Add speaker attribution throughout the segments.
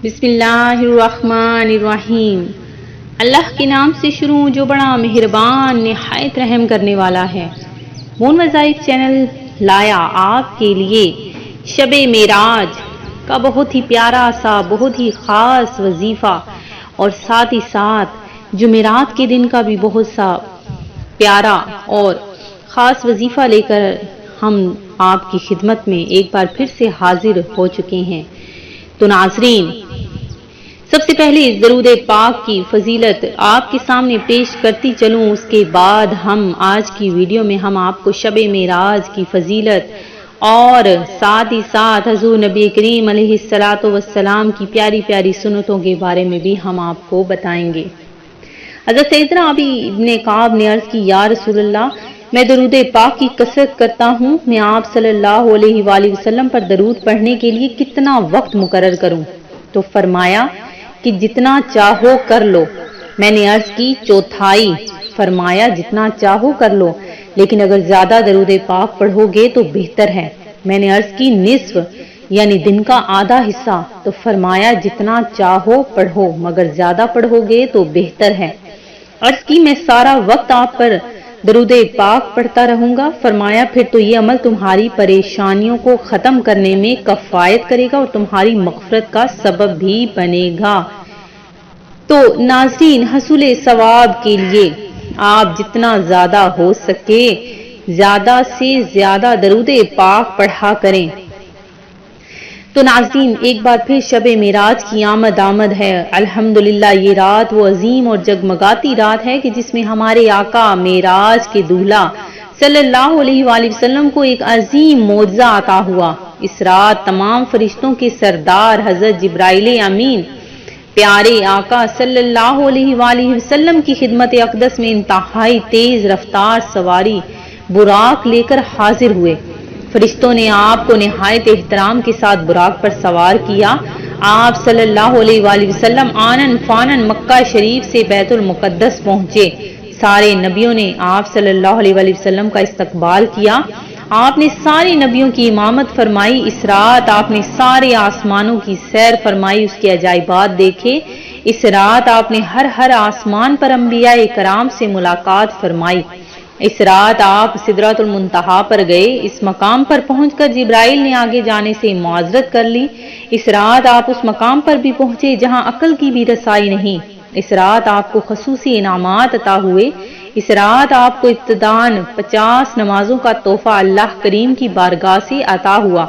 Speaker 1: بسم اللہ الرحمن الرحیم۔ اللہ کے نام سے شروع جو بڑا مہربان نہایت رحم کرنے والا ہے۔ مون وظائف چینل لایا آپ کے لیے شب معراج کا بہت ہی پیارا سا بہت ہی خاص وظیفہ، اور ساتھ ہی ساتھ جمعرات کے دن کا بھی بہت سا پیارا اور خاص وظیفہ لے کر ہم آپ کی خدمت میں ایک بار پھر سے حاضر ہو چکے ہیں۔ تو ناظرین، سب سے پہلے درود پاک کی فضیلت آپ کے سامنے پیش کرتی چلوں، اس کے بعد ہم آج کی ویڈیو میں ہم آپ کو شب معراج کی فضیلت اور ساتھ ہی ساتھ حضور نبی کریم علیہ الصلوۃ والسلام کی پیاری پیاری سنتوں کے بارے میں بھی ہم آپ کو بتائیں گے۔ حضرت سیدنا ابی ابن کعب نے عرض کی، یا رسول اللہ، میں درود پاک کی کثرت کرتا ہوں، میں آپ صلی اللہ علیہ وآلہ وسلم پر درود پڑھنے کے لیے کتنا وقت مقرر کروں؟ تو فرمایا کہ جتنا چاہو کر لو۔ میں نے عرض کی چوتھائی؟ فرمایا جتنا چاہو کر لو، لیکن اگر زیادہ درود پاک پڑھو گے تو بہتر ہے۔ میں نے عرض کی نصف یعنی دن کا آدھا حصہ؟ تو فرمایا جتنا چاہو پڑھو، مگر زیادہ پڑھو گے تو بہتر ہے۔ عرض کی میں سارا وقت آپ پر درود پاک پڑھتا رہوں گا؟ فرمایا پھر تو یہ عمل تمہاری پریشانیوں کو ختم کرنے میں کفایت کرے گا اور تمہاری مغفرت کا سبب بھی بنے گا۔ تو ناظرین، حصول ثواب کے لیے آپ جتنا زیادہ ہو سکے زیادہ سے زیادہ درود پاک پڑھا کریں۔ تو ناظرین، ایک بار پھر شب معراج کی آمد ہے۔ الحمدللہ، یہ رات وہ عظیم اور جگمگاتی رات ہے کہ جس میں ہمارے آقا معراج کے دولہا صلی اللہ علیہ وآلہ وسلم کو ایک عظیم معجزہ عطا ہوا۔ اس رات تمام فرشتوں کے سردار حضرت جبرائیل امین پیارے آقا صلی اللہ علیہ وآلہ وسلم کی خدمت اقدس میں انتہائی تیز رفتار سواری براق لے کر حاضر ہوئے۔ فرشتوں نے آپ کو نہایت احترام کے ساتھ براق پر سوار کیا۔ آپ صلی اللہ علیہ وآلہ وسلم آنن فانن مکہ شریف سے بیت المقدس پہنچے۔ سارے نبیوں نے آپ صلی اللہ علیہ وآلہ وسلم کا استقبال کیا۔ آپ نے سارے نبیوں کی امامت فرمائی۔ اس رات آپ نے سارے آسمانوں کی سیر فرمائی، اس کے عجائبات دیکھے۔ اس رات آپ نے ہر آسمان پر انبیاء کرام سے ملاقات فرمائی۔ اس رات آپ سدرۃ المنتہا پر گئے۔ اس مقام پر پہنچ کر جبرائیل نے آگے جانے سے معذرت کر لی۔ اس رات آپ اس مقام پر بھی پہنچے جہاں عقل کی بھی رسائی نہیں۔ اس رات آپ کو خصوصی انعامات عطا ہوئے۔ اس رات آپ کو ابتداءً 50 نمازوں کا تحفہ اللہ کریم کی بارگاہ سے عطا ہوا،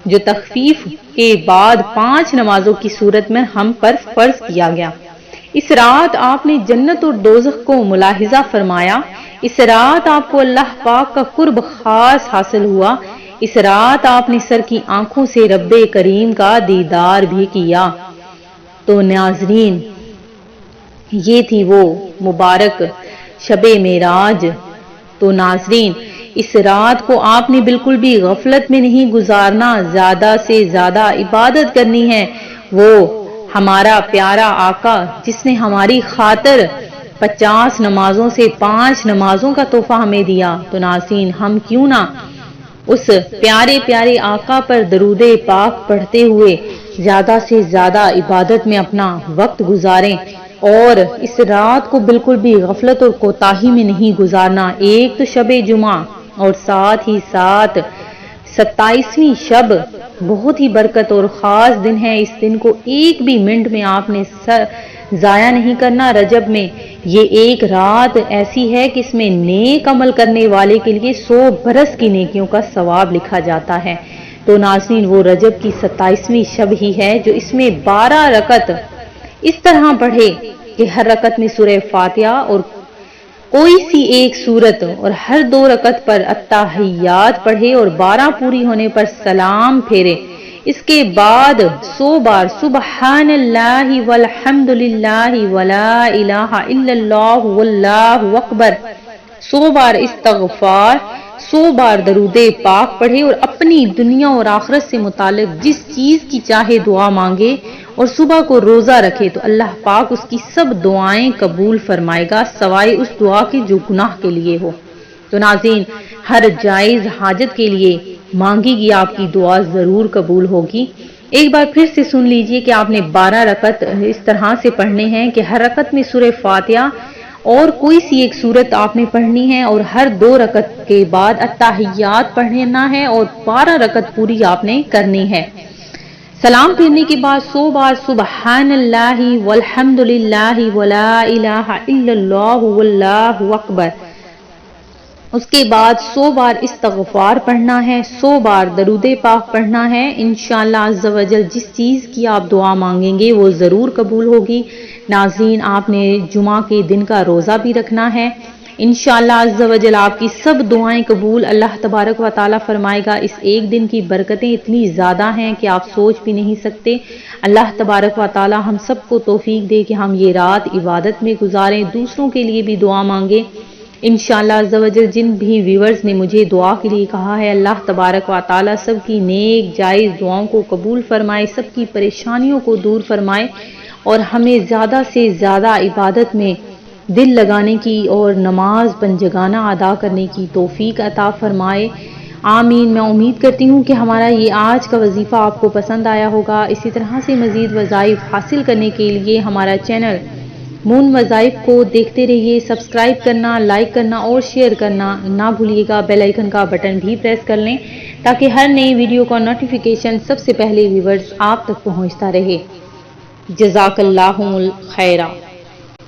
Speaker 1: جو تخفیف کے بعد 5 نمازوں کی صورت میں ہم پر فرض کیا گیا۔ اس رات آپ نے جنت اور دوزخ کو ملاحظہ فرمایا۔ اس رات آپ کو اللہ پاک کا قرب خاص حاصل ہوا۔ اس رات آپ نے سر کی آنکھوں سے رب کریم کا دیدار بھی کیا۔ تو ناظرین، یہ تھی وہ مبارک شب معراج۔ تو ناظرین، اس رات کو آپ نے بالکل بھی غفلت میں نہیں گزارنا، زیادہ سے زیادہ عبادت کرنی ہے۔ وہ ہمارا پیارا آقا جس نے ہماری خاطر 50 نمازوں سے 5 نمازوں کا تحفہ ہمیں دیا، تو ناظرین ہم کیوں نہ اس پیارے پیارے آقا پر درود پاک پڑھتے ہوئے زیادہ سے زیادہ عبادت میں اپنا وقت گزاریں، اور اس رات کو بالکل بھی غفلت اور کوتاہی میں نہیں گزارنا۔ ایک تو شب جمعہ اور ساتھ ہی ساتھ 27ویں شب بہت ہی برکت اور خاص دن ہے۔ اس دن کو ایک بھی منٹ میں آپ نے ضائع نہیں کرنا۔ رجب میں یہ ایک رات ایسی ہے کہ اس میں نیک عمل کرنے والے کے لیے 100 برس کی نیکیوں کا ثواب لکھا جاتا ہے۔ تو ناظرین، وہ رجب کی 27ویں شب ہی ہے جو اس میں 12 رکعت اس طرح پڑھے کہ ہر رکعت میں سورہ فاتحہ اور کوئی سی ایک سورت، اور ہر 2 رکعت پر التحیات پڑھے اور 12 پوری ہونے پر سلام پھیرے۔ اس کے بعد 100 بار سبحان اللہ والحمد للہ ولا الہ الا اللہ واللہ اکبر، 100 بار استغفار، 100 بار درود پاک پڑھے اور اپنی دنیا اور آخرت سے متعلق جس چیز کی چاہے دعا مانگے، اور صبح کو روزہ رکھے تو اللہ پاک اس کی سب دعائیں قبول فرمائے گا، سوائے اس دعا کے جو گناہ کے لیے ہو۔ تو ناظرین، ہر جائز حاجت کے لیے مانگی گی آپ کی دعا ضرور قبول ہوگی۔ ایک بار پھر سے سن لیجئے کہ آپ نے 12 رکعت اس طرح سے پڑھنے ہیں کہ ہر رکعت میں سورہ فاتحہ اور کوئی سی ایک سورت آپ نے پڑھنی ہے، اور ہر 2 رکعت کے بعد التحیات پڑھنا ہے، اور 12 رکعت پوری آپ نے کرنی ہے۔ سلام پھرنے کے بعد 100 بار سبحان اللہ والحمد للہ ولا الہ الا اللہ واللہ اکبر، اس کے بعد 100 بار استغفار پڑھنا ہے، 100 بار درود پاک پڑھنا ہے۔ انشاءاللہ عز و جل جس چیز کی آپ دعا مانگیں گے وہ ضرور قبول ہوگی۔ ناظرین، آپ نے جمعہ کے دن کا روزہ بھی رکھنا ہے۔ انشاءاللہ عز و جل آپ کی سب دعائیں قبول اللہ تبارک و تعالی فرمائے گا۔ اس ایک دن کی برکتیں اتنی زیادہ ہیں کہ آپ سوچ بھی نہیں سکتے۔ اللہ تبارک و تعالی ہم سب کو توفیق دے کہ ہم یہ رات عبادت میں گزاریں، دوسروں کے لیے بھی دعا مانگیں۔ انشاءاللہ عز و جل جن بھی ویورز نے مجھے دعا کے لیے کہا ہے، اللہ تبارک و تعالی سب کی نیک جائز دعاؤں کو قبول فرمائے، سب کی پریشانیوں کو دور فرمائے، اور ہمیں زیادہ سے زیادہ عبادت میں دل لگانے کی اور نماز پنجگانہ ادا کرنے کی توفیق عطا فرمائے۔ آمین۔ میں امید کرتی ہوں کہ ہمارا یہ آج کا وظیفہ آپ کو پسند آیا ہوگا۔ اسی طرح سے مزید وظائف حاصل کرنے کے لیے ہمارا چینل مون وظائف کو دیکھتے رہیے۔ سبسکرائب کرنا، لائک کرنا اور شیئر کرنا نہ بھولیے گا۔ بیل آئیکن کا بٹن بھی پریس کر لیں تاکہ ہر نئی ویڈیو کا نوٹیفیکیشن سب سے پہلے ویورز آپ تک پہنچتا رہے۔ جزاک اللہ خیرہ۔